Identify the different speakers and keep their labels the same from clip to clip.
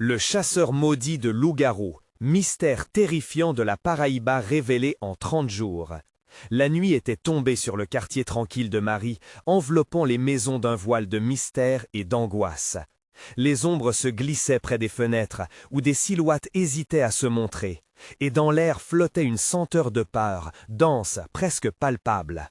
Speaker 1: Le chasseur maudit de loups-garous, mystère terrifiant de la Paraïba révélé en 30 jours. La nuit était tombée sur le quartier tranquille de Marie, enveloppant les maisons d'un voile de mystère et d'angoisse. Les ombres se glissaient près des fenêtres, où des silhouettes hésitaient à se montrer, et dans l'air flottait une senteur de peur, dense, presque palpable.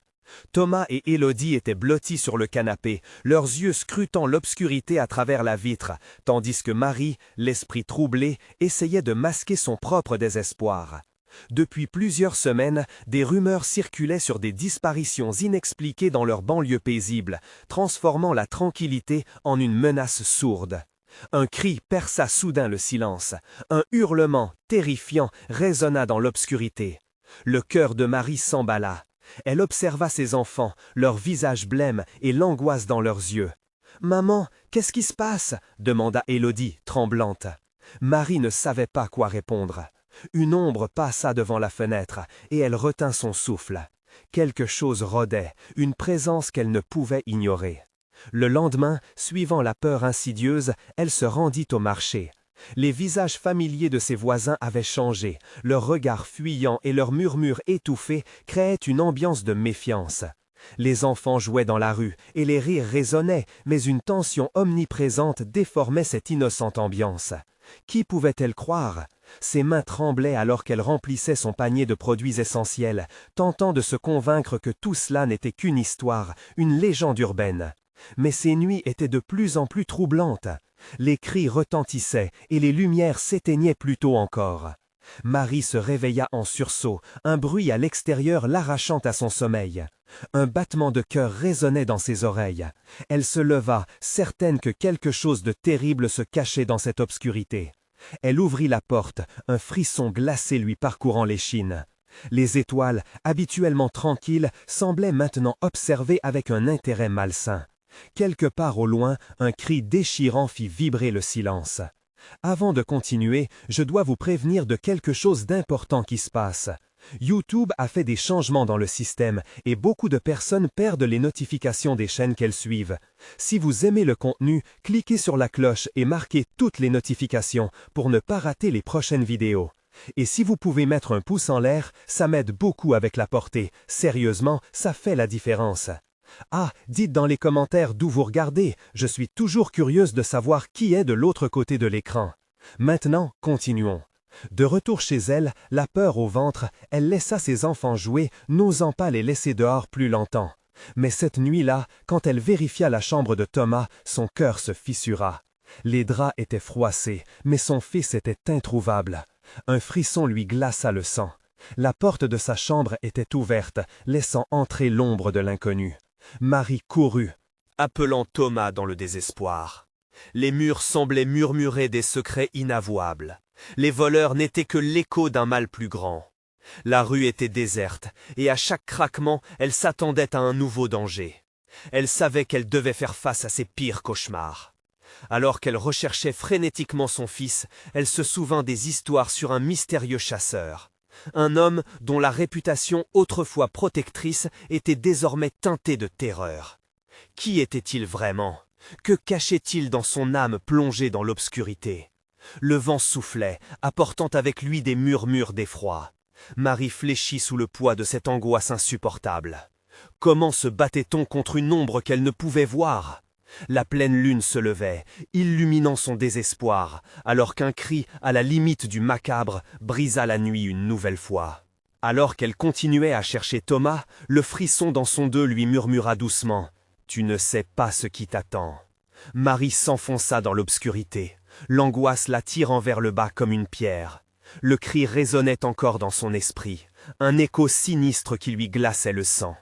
Speaker 1: Thomas et Élodie étaient blottis sur le canapé, leurs yeux scrutant l'obscurité à travers la vitre, tandis que Marie, l'esprit troublé, essayait de masquer son propre désespoir. Depuis plusieurs semaines, des rumeurs circulaient sur des disparitions inexpliquées dans leur banlieue paisible, transformant la tranquillité en une menace sourde. Un cri perça soudain le silence, un hurlement terrifiant résonna dans l'obscurité. Le cœur de Marie s'emballa. Elle observa ses enfants, leurs visages blêmes et l'angoisse dans leurs yeux. « Maman, qu'est-ce qui se passe ?» demanda Élodie, tremblante. Marie ne savait pas quoi répondre. Une ombre passa devant la fenêtre, et elle retint son souffle. Quelque chose rôdait, une présence qu'elle ne pouvait ignorer. Le lendemain, suivant la peur insidieuse, elle se rendit au marché. Les visages familiers de ses voisins avaient changé, leurs regards fuyants et leurs murmures étouffés créaient une ambiance de méfiance. Les enfants jouaient dans la rue, et les rires résonnaient, mais une tension omniprésente déformait cette innocente ambiance. Qui pouvait-elle croire? Ses mains tremblaient alors qu'elle remplissait son panier de produits essentiels, tentant de se convaincre que tout cela n'était qu'une histoire, une légende urbaine. Mais ces nuits étaient de plus en plus troublantes. Les cris retentissaient et les lumières s'éteignaient plus tôt encore. Marie se réveilla en sursaut, un bruit à l'extérieur l'arrachant à son sommeil. Un battement de cœur résonnait dans ses oreilles. Elle se leva, certaine que quelque chose de terrible se cachait dans cette obscurité. Elle ouvrit la porte, un frisson glacé lui parcourant l'échine. Les étoiles, habituellement tranquilles, semblaient maintenant observer avec un intérêt malsain. Quelque part au loin, un cri déchirant fit vibrer le silence. Avant de continuer, je dois vous prévenir de quelque chose d'important qui se passe. YouTube a fait des changements dans le système et beaucoup de personnes perdent les notifications des chaînes qu'elles suivent. Si vous aimez le contenu, cliquez sur la cloche et marquez toutes les notifications pour ne pas rater les prochaines vidéos. Et si vous pouvez mettre un pouce en l'air, ça m'aide beaucoup avec la portée. Sérieusement, ça fait la différence. Ah, dites dans les commentaires d'où vous regardez, je suis toujours curieuse de savoir qui est de l'autre côté de l'écran. Maintenant, continuons. De retour chez elle, la peur au ventre, elle laissa ses enfants jouer, n'osant pas les laisser dehors plus longtemps. Mais cette nuit-là, quand elle vérifia la chambre de Thomas, son cœur se fissura. Les draps étaient froissés, mais son fils était introuvable. Un frisson lui glaça le sang. La porte de sa chambre était ouverte, laissant entrer l'ombre de l'inconnu. Marie courut, appelant Thomas dans le désespoir. Les murs semblaient murmurer des secrets inavouables. Les voleurs n'étaient que l'écho d'un mal plus grand. La rue était déserte, et à chaque craquement, elle s'attendait à un nouveau danger. Elle savait qu'elle devait faire face à ses pires cauchemars. Alors qu'elle recherchait frénétiquement son fils, elle se souvint des histoires sur un mystérieux chasseur. Un homme dont la réputation autrefois protectrice était désormais teintée de terreur. Qui était-il vraiment? Que cachait-il dans son âme plongée dans l'obscurité? Le vent soufflait, apportant avec lui des murmures d'effroi. Marie fléchit sous le poids de cette angoisse insupportable. Comment se battait-on contre une ombre qu'elle ne pouvait voir? La pleine lune se levait, illuminant son désespoir, alors qu'un cri, à la limite du macabre, brisa la nuit une nouvelle fois. Alors qu'elle continuait à chercher Thomas, le frisson dans son dos lui murmura doucement « Tu ne sais pas ce qui t'attend ». Marie s'enfonça dans l'obscurité. L'angoisse la tirant vers le bas comme une pierre. Le cri résonnait encore dans son esprit, un écho sinistre qui lui glaçait le sang.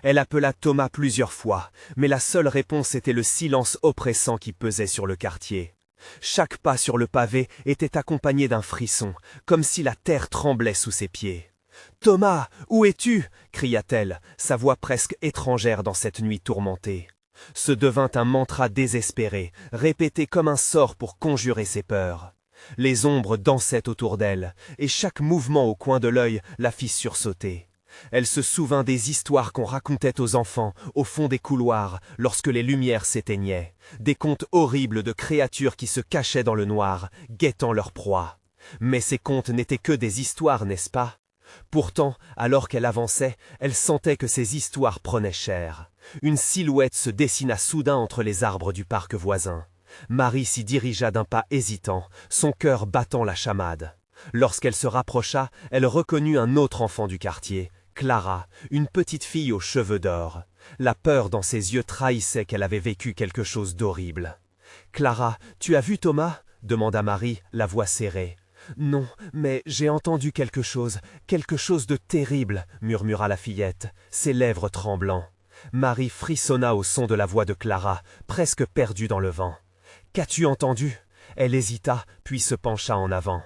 Speaker 1: Elle appela Thomas plusieurs fois, mais la seule réponse était le silence oppressant qui pesait sur le quartier. Chaque pas sur le pavé était accompagné d'un frisson, comme si la terre tremblait sous ses pieds. « Thomas, où es-tu » cria-t-elle, sa voix presque étrangère dans cette nuit tourmentée. Ce devint un mantra désespéré, répété comme un sort pour conjurer ses peurs. Les ombres dansaient autour d'elle, et chaque mouvement au coin de l'œil la fit sursauter. Elle se souvint des histoires qu'on racontait aux enfants au fond des couloirs lorsque les lumières s'éteignaient, des contes horribles de créatures qui se cachaient dans le noir, guettant leur proie. Mais ces contes n'étaient que des histoires, n'est-ce pas? Pourtant, alors qu'elle avançait, elle sentait que ces histoires prenaient cher. Une silhouette se dessina soudain entre les arbres du parc voisin. Marie s'y dirigea d'un pas hésitant, son cœur battant la chamade. Lorsqu'elle se rapprocha, elle reconnut un autre enfant du quartier, Clara, une petite fille aux cheveux d'or. La peur dans ses yeux trahissait qu'elle avait vécu quelque chose d'horrible. « Clara, tu as vu Thomas » demanda Marie, la voix serrée. « Non, mais j'ai entendu quelque chose de terrible » murmura la fillette, ses lèvres tremblant. Marie frissonna au son de la voix de Clara, presque perdue dans le vent. « Qu'as-tu entendu » Elle hésita, puis se pencha en avant.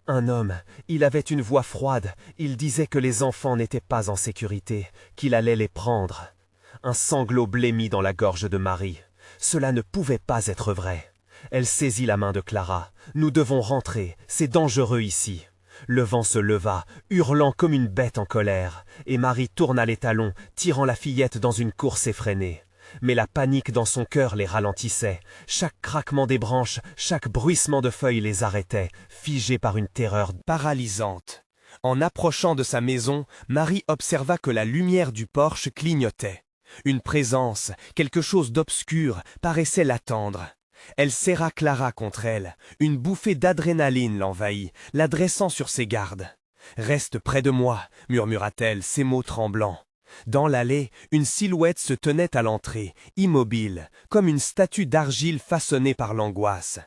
Speaker 1: Un homme, il avait une voix froide, il disait que les enfants n'étaient pas en sécurité, qu'il allait les prendre. Un sanglot blêmit dans la gorge de Marie. Cela ne pouvait pas être vrai. Elle saisit la main de Clara. « Nous devons rentrer, c'est dangereux ici. » Le vent se leva, hurlant comme une bête en colère, et Marie tourna les talons, tirant la fillette dans une course effrénée. Mais la panique dans son cœur les ralentissait. Chaque craquement des branches, chaque bruissement de feuilles les arrêtait, figés par une terreur paralysante. En approchant de sa maison, Marie observa que la lumière du porche clignotait. Une présence, quelque chose d'obscur, paraissait l'attendre. Elle serra Clara contre elle. Une bouffée d'adrénaline l'envahit, la dressant sur ses gardes. « Reste près de moi » murmura-t-elle, ses mots tremblants. Dans l'allée, une silhouette se tenait à l'entrée, immobile, comme une statue d'argile façonnée par l'angoisse.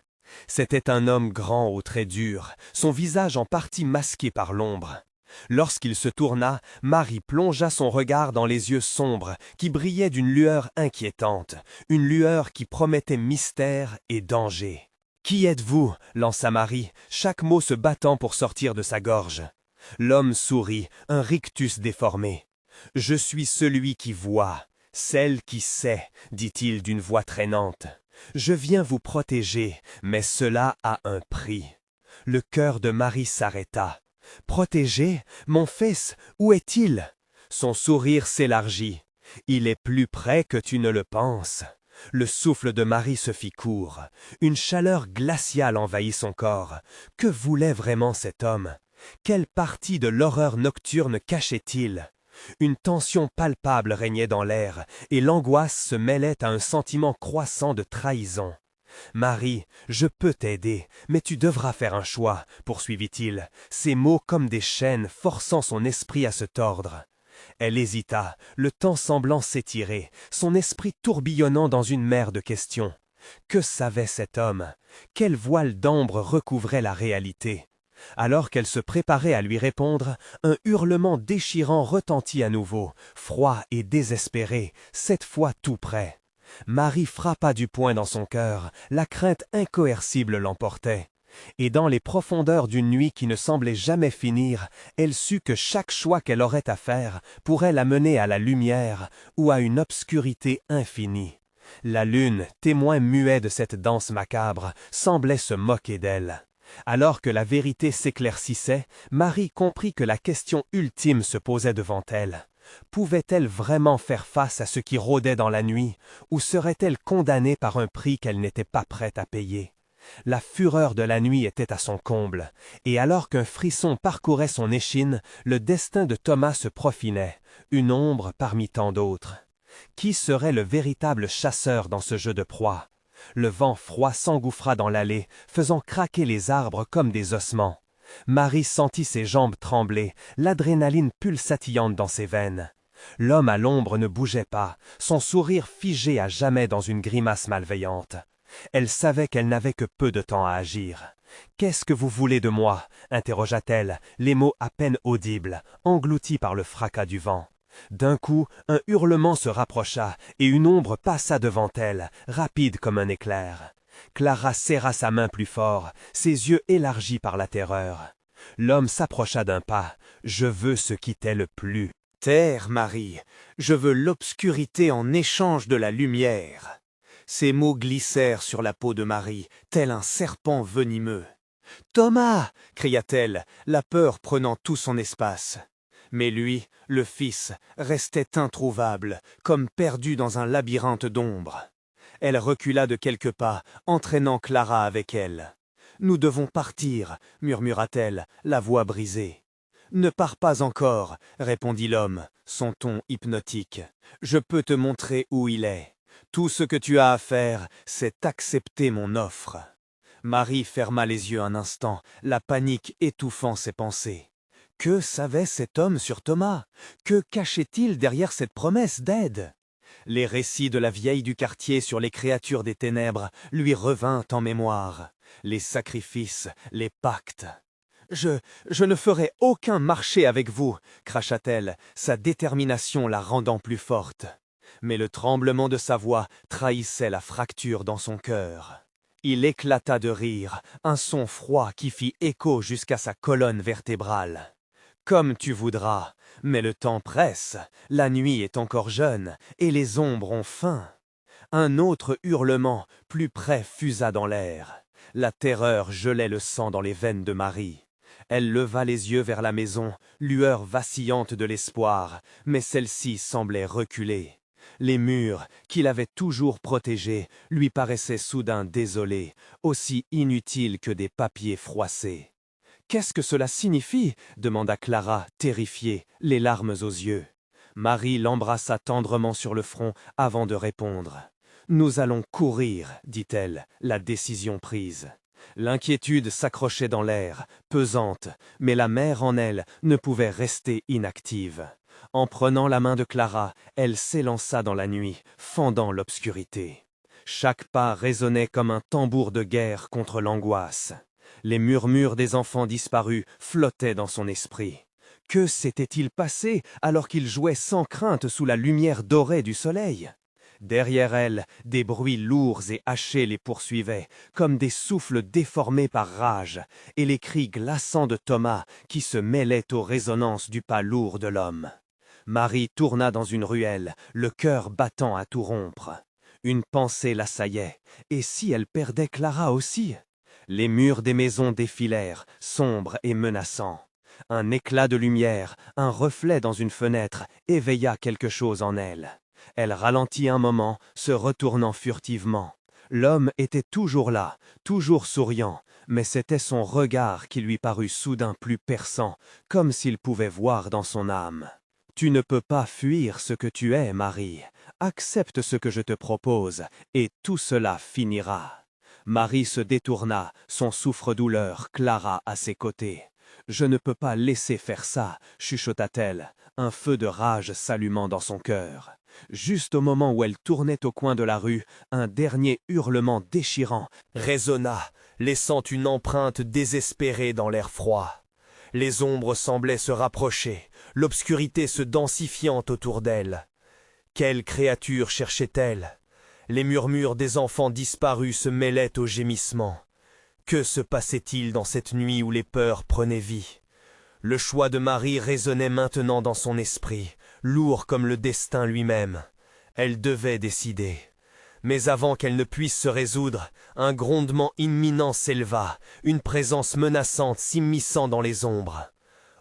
Speaker 1: C'était un homme grand aux traits durs, son visage en partie masqué par l'ombre. Lorsqu'il se tourna, Marie plongea son regard dans les yeux sombres qui brillaient d'une lueur inquiétante, une lueur qui promettait mystère et danger. « Qui êtes-vous » lança Marie, chaque mot se battant pour sortir de sa gorge. L'homme sourit, un rictus déformé. « Je suis celui qui voit, celle qui sait, dit-il d'une voix traînante. Je viens vous protéger, mais cela a un prix. » Le cœur de Marie s'arrêta. « Protéger? Mon fils, où est-il » Son sourire s'élargit. « Il est plus près que tu ne le penses. » Le souffle de Marie se fit court. Une chaleur glaciale envahit son corps. Que voulait vraiment cet homme? Quelle partie de l'horreur nocturne cachait-il? Une tension palpable régnait dans l'air, et l'angoisse se mêlait à un sentiment croissant de trahison. « Marie, je peux t'aider, mais tu devras faire un choix, » poursuivit-il, ses mots comme des chaînes forçant son esprit à se tordre. Elle hésita, le temps semblant s'étirer, son esprit tourbillonnant dans une mer de questions. Que savait cet homme? Quel voile d'ambre recouvrait la réalité? Alors qu'elle se préparait à lui répondre, un hurlement déchirant retentit à nouveau, froid et désespéré, cette fois tout près. Marie frappa du poing dans son cœur, la crainte incoercible l'emportait. Et dans les profondeurs d'une nuit qui ne semblait jamais finir, elle sut que chaque choix qu'elle aurait à faire pourrait la mener à la lumière ou à une obscurité infinie. La lune, témoin muet de cette danse macabre, semblait se moquer d'elle. Alors que la vérité s'éclaircissait, Marie comprit que la question ultime se posait devant elle. Pouvait-elle vraiment faire face à ce qui rôdait dans la nuit, ou serait-elle condamnée par un prix qu'elle n'était pas prête à payer? La fureur de la nuit était à son comble, et alors qu'un frisson parcourait son échine, le destin de Thomas se profilait, une ombre parmi tant d'autres. Qui serait le véritable chasseur dans ce jeu de proie? Le vent froid s'engouffra dans l'allée, faisant craquer les arbres comme des ossements. Marie sentit ses jambes trembler, l'adrénaline pulsatillante dans ses veines. L'homme à l'ombre ne bougeait pas, son sourire figé à jamais dans une grimace malveillante. Elle savait qu'elle n'avait que peu de temps à agir. « Qu'est-ce que vous voulez de moi » interrogea-t-elle, les mots à peine audibles, engloutis par le fracas du vent. D'un coup, un hurlement se rapprocha et une ombre passa devant elle, rapide comme un éclair. Clara serra sa main plus fort, ses yeux élargis par la terreur. L'homme s'approcha d'un pas. « Je veux ce qui t'est le plus. »« Terre, Marie, je veux l'obscurité en échange de la lumière. » Ces mots glissèrent sur la peau de Marie, tel un serpent venimeux. « Thomas » cria-t-elle, la peur prenant tout son espace. Mais lui, le fils, restait introuvable, comme perdu dans un labyrinthe d'ombre. Elle recula de quelques pas, entraînant Clara avec elle. « Nous devons partir, murmura-t-elle, la voix brisée. « Ne pars pas encore, répondit l'homme, son ton hypnotique. Je peux te montrer où il est. Tout ce que tu as à faire, c'est accepter mon offre. » Marie ferma les yeux un instant, la panique étouffant ses pensées. Que savait cet homme sur Thomas? Que cachait-il derrière cette promesse d'aide? Les récits de la vieille du quartier sur les créatures des ténèbres lui revinrent en mémoire. Les sacrifices, les pactes. « Je ne ferai aucun marché avec vous !» cracha-t-elle, sa détermination la rendant plus forte. Mais le tremblement de sa voix trahissait la fracture dans son cœur. Il éclata de rire, un son froid qui fit écho jusqu'à sa colonne vertébrale. « Comme tu voudras, mais le temps presse, la nuit est encore jeune, et les ombres ont faim. » Un autre hurlement, plus près, fusa dans l'air. La terreur gelait le sang dans les veines de Marie. Elle leva les yeux vers la maison, lueur vacillante de l'espoir, mais celle-ci semblait reculer. Les murs, qui l'avaient toujours protégée, lui paraissaient soudain désolés, aussi inutiles que des papiers froissés. « Qu'est-ce que cela signifie ?» demanda Clara, terrifiée, les larmes aux yeux. Marie l'embrassa tendrement sur le front avant de répondre. « Nous allons courir, dit-elle, la décision prise. » L'inquiétude s'accrochait dans l'air, pesante, mais la mère en elle ne pouvait rester inactive. En prenant la main de Clara, elle s'élança dans la nuit, fendant l'obscurité. Chaque pas résonnait comme un tambour de guerre contre l'angoisse. Les murmures des enfants disparus flottaient dans son esprit. Que s'était-il passé alors qu'il jouait sans crainte sous la lumière dorée du soleil? Derrière elle, des bruits lourds et hachés les poursuivaient, comme des souffles déformés par rage, et les cris glaçants de Thomas qui se mêlaient aux résonances du pas lourd de l'homme. Marie tourna dans une ruelle, le cœur battant à tout rompre. Une pensée l'assaillait, et si elle perdait Clara aussi? Les murs des maisons défilèrent, sombres et menaçants. Un éclat de lumière, un reflet dans une fenêtre, éveilla quelque chose en elle. Elle ralentit un moment, se retournant furtivement. L'homme était toujours là, toujours souriant, mais c'était son regard qui lui parut soudain plus perçant, comme s'il pouvait voir dans son âme. « Tu ne peux pas fuir ce que tu es, Marie. Accepte ce que je te propose, et tout cela finira. » Marie se détourna, son souffre-douleur, Clara à ses côtés. « Je ne peux pas laisser faire ça, » chuchota-t-elle, un feu de rage s'allumant dans son cœur. Juste au moment où elle tournait au coin de la rue, un dernier hurlement déchirant résonna, laissant une empreinte désespérée dans l'air froid. Les ombres semblaient se rapprocher, l'obscurité se densifiant autour d'elle. Quelle créature cherchait-elle? Les murmures des enfants disparus se mêlaient aux gémissements. Que se passait-il dans cette nuit où les peurs prenaient vie? Le choix de Marie résonnait maintenant dans son esprit, lourd comme le destin lui-même. Elle devait décider. Mais avant qu'elle ne puisse se résoudre, un grondement imminent s'éleva, une présence menaçante s'immisçant dans les ombres.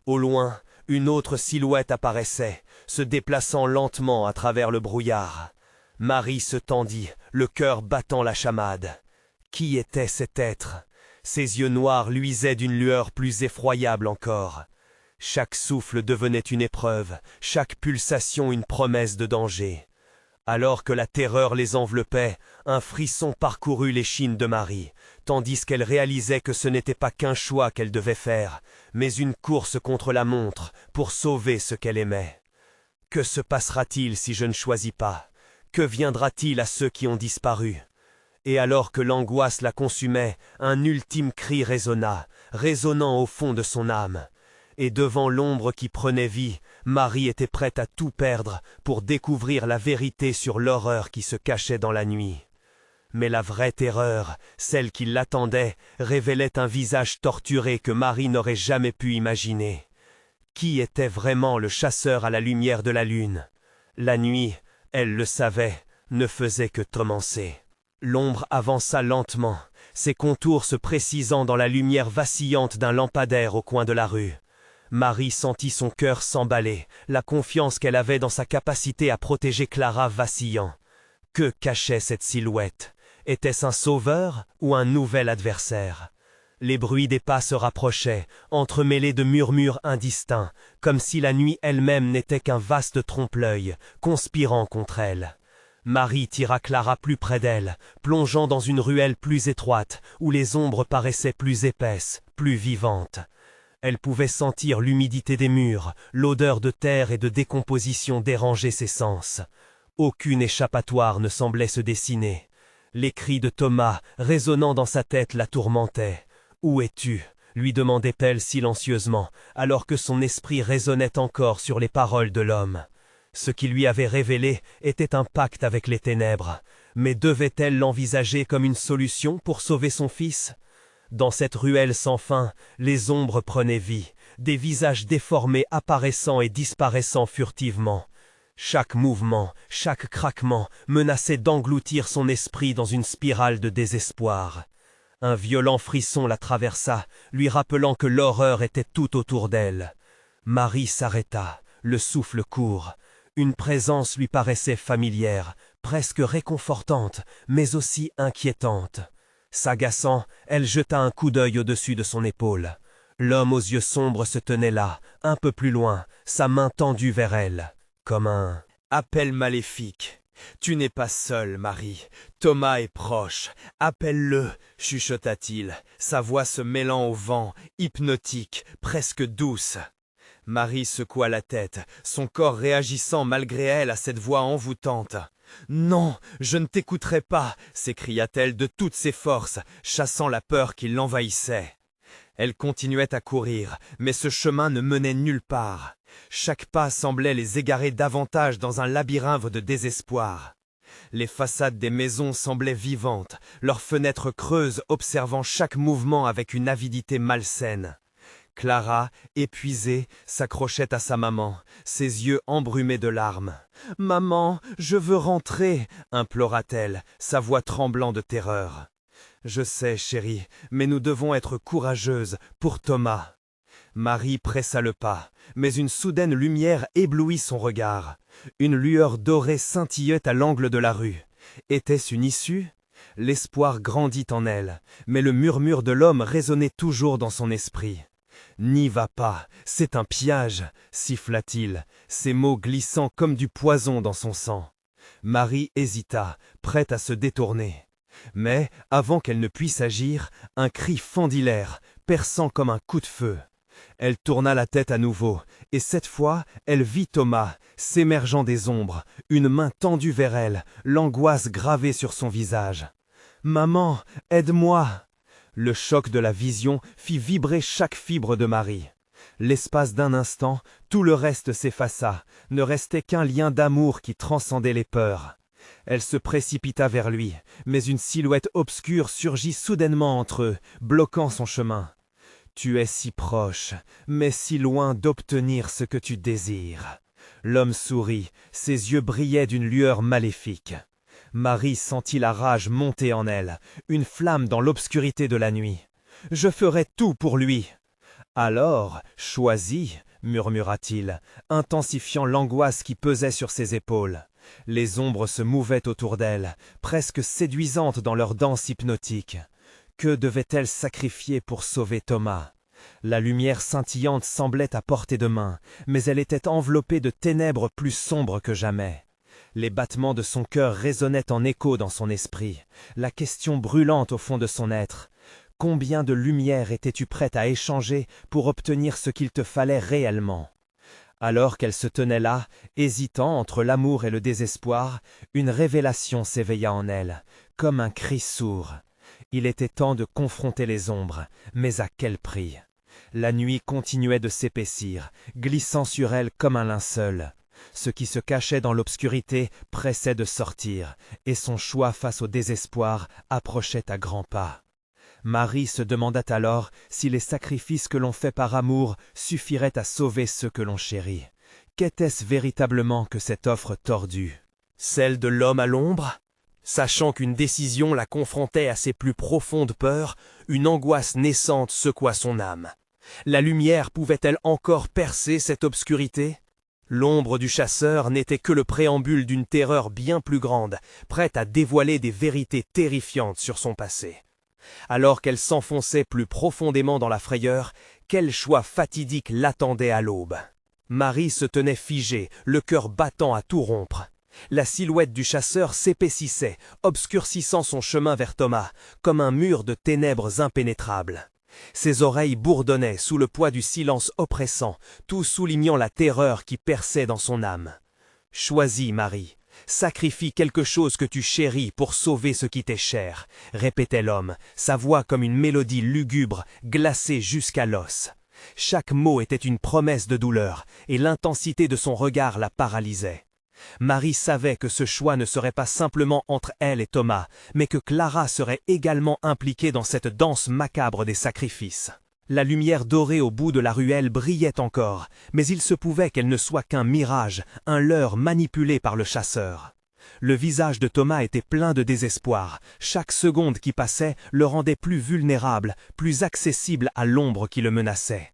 Speaker 1: Au loin, une autre silhouette apparaissait, se déplaçant lentement à travers le brouillard. Marie se tendit, le cœur battant la chamade. Qui était cet être? Ses yeux noirs luisaient d'une lueur plus effroyable encore. Chaque souffle devenait une épreuve, chaque pulsation une promesse de danger. Alors que la terreur les enveloppait, un frisson parcourut l'échine de Marie, tandis qu'elle réalisait que ce n'était pas qu'un choix qu'elle devait faire, mais une course contre la montre pour sauver ce qu'elle aimait. Que se passera-t-il si je ne choisis pas? Que viendra-t-il à ceux qui ont disparu? Et alors que l'angoisse la consumait, un ultime cri résonna, résonnant au fond de son âme. Et devant l'ombre qui prenait vie, Marie était prête à tout perdre pour découvrir la vérité sur l'horreur qui se cachait dans la nuit. Mais la vraie terreur, celle qui l'attendait, révélait un visage torturé que Marie n'aurait jamais pu imaginer. Qui était vraiment le chasseur à la lumière de la lune? La nuit, elle le savait, ne faisait que commencer. L'ombre avança lentement, ses contours se précisant dans la lumière vacillante d'un lampadaire au coin de la rue. Marie sentit son cœur s'emballer, la confiance qu'elle avait dans sa capacité à protéger Clara vacillant. Que cachait cette silhouette? Était-ce un sauveur ou un nouvel adversaire? Les bruits des pas se rapprochaient, entremêlés de murmures indistincts, comme si la nuit elle-même n'était qu'un vaste trompe-l'œil, conspirant contre elle. Marie tira Clara plus près d'elle, plongeant dans une ruelle plus étroite, où les ombres paraissaient plus épaisses, plus vivantes. Elle pouvait sentir l'humidité des murs, l'odeur de terre et de décomposition déranger ses sens. Aucune échappatoire ne semblait se dessiner. Les cris de Thomas, résonnant dans sa tête, la tourmentaient. « Où es-tu » lui demandait-elle silencieusement, alors que son esprit résonnait encore sur les paroles de l'homme. Ce qui lui avait révélé était un pacte avec les ténèbres, mais devait-elle l'envisager comme une solution pour sauver son fils ? Dans cette ruelle sans fin, les ombres prenaient vie, des visages déformés apparaissant et disparaissant furtivement. Chaque mouvement, chaque craquement menaçait d'engloutir son esprit dans une spirale de désespoir. Un violent frisson la traversa, lui rappelant que l'horreur était tout autour d'elle. Marie s'arrêta, le souffle court. Une présence lui paraissait familière, presque réconfortante, mais aussi inquiétante. S'agaçant, elle jeta un coup d'œil au-dessus de son épaule. L'homme aux yeux sombres se tenait là, un peu plus loin, sa main tendue vers elle, comme un appel maléfique. « Tu n'es pas seule, Marie. Thomas est proche. Appelle-le, chuchota-t-il, sa voix se mêlant au vent, hypnotique, presque douce. Marie secoua la tête, son corps réagissant malgré elle à cette voix envoûtante. « Non, je ne t'écouterai pas !» s'écria-t-elle de toutes ses forces, chassant la peur qui l'envahissait. Elle continuait à courir, mais ce chemin ne menait nulle part. Chaque pas semblait les égarer davantage dans un labyrinthe de désespoir. Les façades des maisons semblaient vivantes, leurs fenêtres creuses observant chaque mouvement avec une avidité malsaine. Clara, épuisée, s'accrochait à sa maman, ses yeux embrumés de larmes. « Maman, je veux rentrer !» implora-t-elle, sa voix tremblant de terreur. « Je sais, chérie, mais nous devons être courageuses pour Thomas. » Marie pressa le pas, mais une soudaine lumière éblouit son regard. Une lueur dorée scintillait à l'angle de la rue. Était-ce une issue? L'espoir grandit en elle, mais le murmure de l'homme résonnait toujours dans son esprit. « N'y va pas, c'est un piège !» siffla-t-il, ses mots glissant comme du poison dans son sang. Marie hésita, prête à se détourner. Mais, avant qu'elle ne puisse agir, un cri fendit l'air, perçant comme un coup de feu. Elle tourna la tête à nouveau, et cette fois, elle vit Thomas, s'émergeant des ombres, une main tendue vers elle, l'angoisse gravée sur son visage. « Maman, aide-moi !» Le choc de la vision fit vibrer chaque fibre de Marie. L'espace d'un instant, tout le reste s'effaça, ne restait qu'un lien d'amour qui transcendait les peurs. Elle se précipita vers lui, mais une silhouette obscure surgit soudainement entre eux, bloquant son chemin. « Tu es si proche, mais si loin d'obtenir ce que tu désires. » L'homme sourit, ses yeux brillaient d'une lueur maléfique. Marie sentit la rage monter en elle, une flamme dans l'obscurité de la nuit. « Je ferai tout pour lui. »« Alors, choisis, » murmura-t-il, intensifiant l'angoisse qui pesait sur ses épaules. Les ombres se mouvaient autour d'elle, presque séduisantes dans leur danse hypnotique. Que devait-elle sacrifier pour sauver Thomas? La lumière scintillante semblait à portée de main, mais elle était enveloppée de ténèbres plus sombres que jamais. Les battements de son cœur résonnaient en écho dans son esprit, la question brûlante au fond de son être. Combien de lumière étais-tu prête à échanger pour obtenir ce qu'il te fallait réellement? Alors qu'elle se tenait là, hésitant entre l'amour et le désespoir, une révélation s'éveilla en elle, comme un cri sourd. Il était temps de confronter les ombres, mais à quel prix? La nuit continuait de s'épaissir, glissant sur elle comme un linceul. Ce qui se cachait dans l'obscurité pressait de sortir, et son choix face au désespoir approchait à grands pas. Marie se demanda alors si les sacrifices que l'on fait par amour suffiraient à sauver ceux que l'on chérit. Qu'était-ce véritablement que cette offre tordue? Celle de l'homme à l'ombre? Sachant qu'une décision la confrontait à ses plus profondes peurs, une angoisse naissante secoua son âme. La lumière pouvait-elle encore percer cette obscurité? L'ombre du chasseur n'était que le préambule d'une terreur bien plus grande, prête à dévoiler des vérités terrifiantes sur son passé. Alors qu'elle s'enfonçait plus profondément dans la frayeur, quel choix fatidique l'attendait à l'aube. Marie se tenait figée, le cœur battant à tout rompre. La silhouette du chasseur s'épaississait, obscurcissant son chemin vers Thomas, comme un mur de ténèbres impénétrables. Ses oreilles bourdonnaient sous le poids du silence oppressant, tout soulignant la terreur qui perçait dans son âme. « Choisis, Marie, sacrifie quelque chose que tu chéris pour sauver ce qui t'est cher, » répétait l'homme, sa voix comme une mélodie lugubre, glacée jusqu'à l'os. Chaque mot était une promesse de douleur, et l'intensité de son regard la paralysait. Marie savait que ce choix ne serait pas simplement entre elle et Thomas, mais que Clara serait également impliquée dans cette danse macabre des sacrifices. La lumière dorée au bout de la ruelle brillait encore, mais il se pouvait qu'elle ne soit qu'un mirage, un leurre manipulé par le chasseur. Le visage de Thomas était plein de désespoir. Chaque seconde qui passait le rendait plus vulnérable, plus accessible à l'ombre qui le menaçait.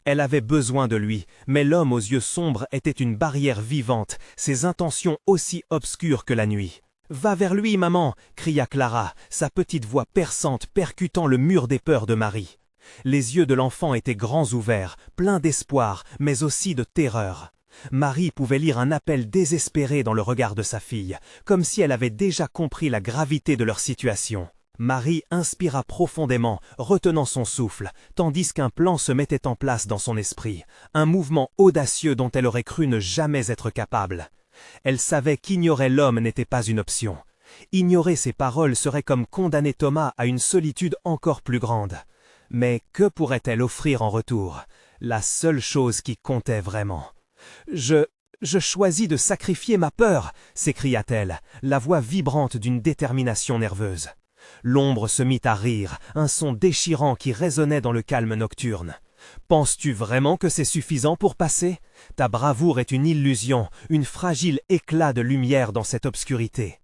Speaker 1: Elle avait besoin de lui, mais l'homme aux yeux sombres était une barrière vivante, ses intentions aussi obscures que la nuit. « Va vers lui, maman !» cria Clara, sa petite voix perçante percutant le mur des peurs de Marie. Les yeux de l'enfant étaient grands ouverts, pleins d'espoir, mais aussi de terreur. Marie pouvait lire un appel désespéré dans le regard de sa fille, comme si elle avait déjà compris la gravité de leur situation. Marie inspira profondément, retenant son souffle, tandis qu'un plan se mettait en place dans son esprit, un mouvement audacieux dont elle aurait cru ne jamais être capable. Elle savait qu'ignorer l'homme n'était pas une option. Ignorer ses paroles serait comme condamner Thomas à une solitude encore plus grande. Mais que pourrait-elle offrir en retour? La seule chose qui comptait vraiment. « Je choisis de sacrifier ma peur !» s'écria-t-elle, la voix vibrante d'une détermination nerveuse. L'ombre se mit à rire, un son déchirant qui résonnait dans le calme nocturne. « Penses-tu vraiment que c'est suffisant pour passer? Ta bravoure est une illusion, une fragile éclat de lumière dans cette obscurité. »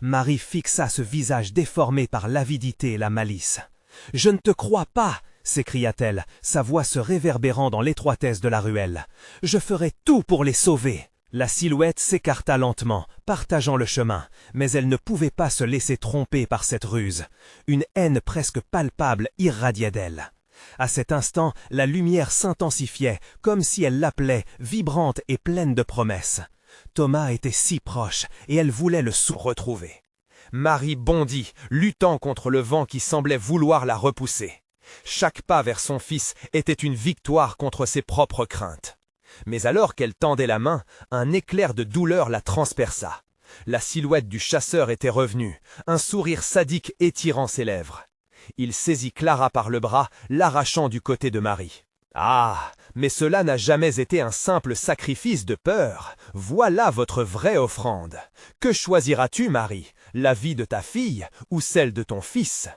Speaker 1: Marie fixa ce visage déformé par l'avidité et la malice. « Je ne te crois pas !» s'écria-t-elle, sa voix se réverbérant dans l'étroitesse de la ruelle. « Je ferai tout pour les sauver !» La silhouette s'écarta lentement, partageant le chemin, mais elle ne pouvait pas se laisser tromper par cette ruse. Une haine presque palpable irradiait d'elle. À cet instant, la lumière s'intensifiait, comme si elle l'appelait, vibrante et pleine de promesses. Thomas était si proche, et elle voulait le retrouver. Marie bondit, luttant contre le vent qui semblait vouloir la repousser. Chaque pas vers son fils était une victoire contre ses propres craintes. Mais alors qu'elle tendait la main, un éclair de douleur la transperça. La silhouette du chasseur était revenue, un sourire sadique étirant ses lèvres. Il saisit Clara par le bras, l'arrachant du côté de Marie. « Ah, mais cela n'a jamais été un simple sacrifice de peur. Voilà votre vraie offrande. Que choisiras-tu, Marie, la vie de ta fille ou celle de ton fils ?»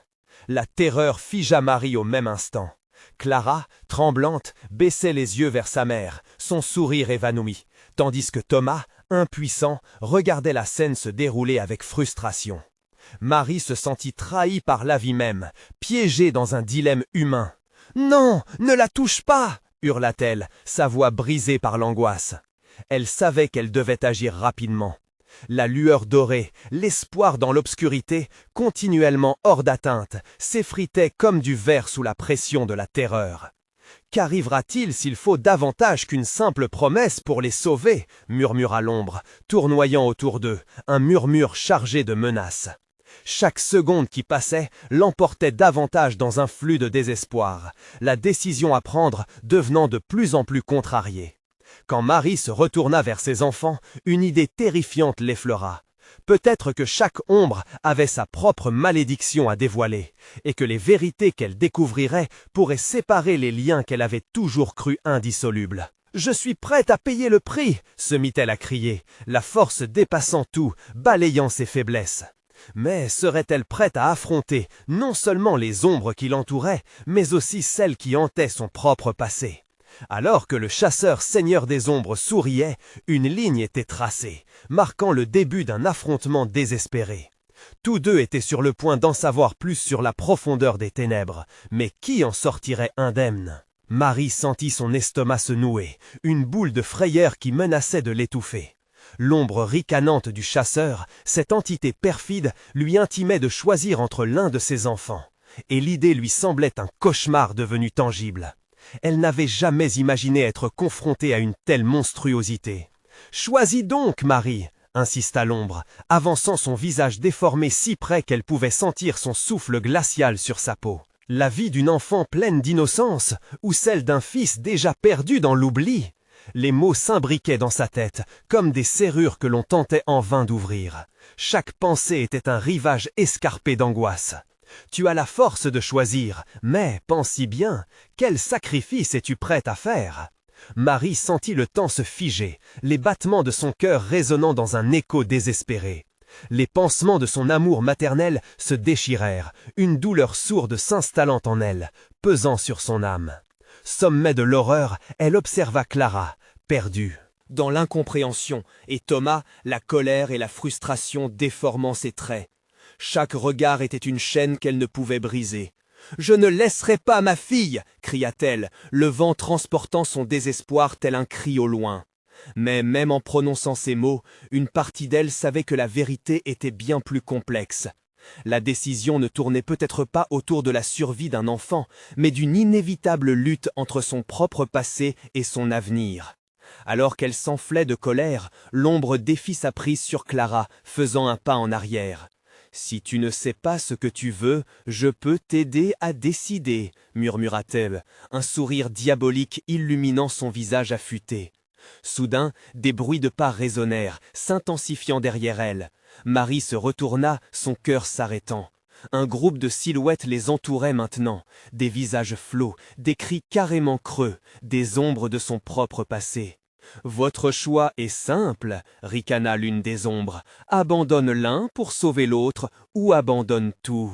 Speaker 1: La terreur figea Marie au même instant. Clara, tremblante, baissait les yeux vers sa mère, son sourire évanoui, tandis que Thomas, impuissant, regardait la scène se dérouler avec frustration. Marie se sentit trahie par la vie même, piégée dans un dilemme humain. « Non, ne la touche pas !» hurla-t-elle, sa voix brisée par l'angoisse. Elle savait qu'elle devait agir rapidement. La lueur dorée, l'espoir dans l'obscurité, continuellement hors d'atteinte, s'effritait comme du verre sous la pression de la terreur. « Qu'arrivera-t-il s'il faut davantage qu'une simple promesse pour les sauver ?» murmura l'ombre, tournoyant autour d'eux, un murmure chargé de menaces. Chaque seconde qui passait l'emportait davantage dans un flux de désespoir, la décision à prendre devenant de plus en plus contrariée. Quand Marie se retourna vers ses enfants, une idée terrifiante l'effleura. Peut-être que chaque ombre avait sa propre malédiction à dévoiler, et que les vérités qu'elle découvrirait pourraient séparer les liens qu'elle avait toujours crus indissolubles. « Je suis prête à payer le prix !» se mit-elle à crier, la force dépassant tout, balayant ses faiblesses. Mais serait-elle prête à affronter non seulement les ombres qui l'entouraient, mais aussi celles qui hantaient son propre passé? Alors que le chasseur seigneur des ombres souriait, une ligne était tracée, marquant le début d'un affrontement désespéré. Tous deux étaient sur le point d'en savoir plus sur la profondeur des ténèbres, mais qui en sortirait indemne? Marie sentit son estomac se nouer, une boule de frayeur qui menaçait de l'étouffer. L'ombre ricanante du chasseur, cette entité perfide, lui intimait de choisir entre l'un de ses enfants. Et l'idée lui semblait un cauchemar devenu tangible. Elle n'avait jamais imaginé être confrontée à une telle monstruosité. « Choisis donc, Marie !» insista l'ombre, avançant son visage déformé si près qu'elle pouvait sentir son souffle glacial sur sa peau. La vie d'une enfant pleine d'innocence, ou celle d'un fils déjà perdu dans l'oubli? Les mots s'imbriquaient dans sa tête, comme des serrures que l'on tentait en vain d'ouvrir. Chaque pensée était un rivage escarpé d'angoisse. Tu as la force de choisir, mais, pense-y bien, quel sacrifice es-tu prête à faire? Marie sentit le temps se figer, les battements de son cœur résonnant dans un écho désespéré. Les pansements de son amour maternel se déchirèrent, une douleur sourde s'installant en elle, pesant sur son âme. Sommet de l'horreur, elle observa Clara, perdue, dans l'incompréhension, et Thomas, la colère et la frustration déformant ses traits. Chaque regard était une chaîne qu'elle ne pouvait briser. « Je ne laisserai pas ma fille !» cria-t-elle, le vent transportant son désespoir tel un cri au loin. Mais même en prononçant ces mots, une partie d'elle savait que la vérité était bien plus complexe. La décision ne tournait peut-être pas autour de la survie d'un enfant, mais d'une inévitable lutte entre son propre passé et son avenir. Alors qu'elle s'enflait de colère, l'ombre défit sa prise sur Clara, faisant un pas en arrière. « Si tu ne sais pas ce que tu veux, je peux t'aider à décider, » murmura-t-elle, un sourire diabolique illuminant son visage affûté. Soudain, des bruits de pas résonnèrent, s'intensifiant derrière elle. Marie se retourna, son cœur s'arrêtant. Un groupe de silhouettes les entourait maintenant, des visages flots, des cris carrément creux, des ombres de son propre passé. « Votre choix est simple, » ricana l'une des ombres. « Abandonne l'un pour sauver l'autre, ou abandonne tout. »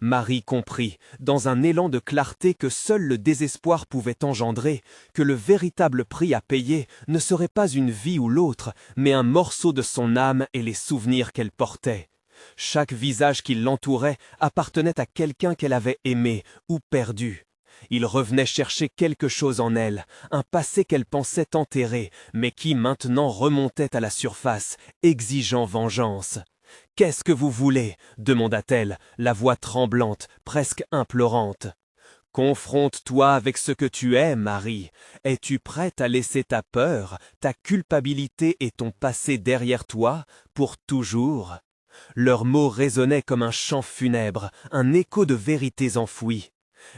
Speaker 1: Marie comprit, dans un élan de clarté que seul le désespoir pouvait engendrer, que le véritable prix à payer ne serait pas une vie ou l'autre, mais un morceau de son âme et les souvenirs qu'elle portait. Chaque visage qui l'entourait appartenait à quelqu'un qu'elle avait aimé ou perdu. Il revenait chercher quelque chose en elle, un passé qu'elle pensait enterré, mais qui maintenant remontait à la surface, exigeant vengeance. « Qu'est-ce que vous voulez ?» demanda-t-elle, la voix tremblante, presque implorante. « Confronte-toi avec ce que tu es, Marie. Es-tu prête à laisser ta peur, ta culpabilité et ton passé derrière toi, pour toujours ?» Leurs mots résonnaient comme un chant funèbre, un écho de vérités enfouies.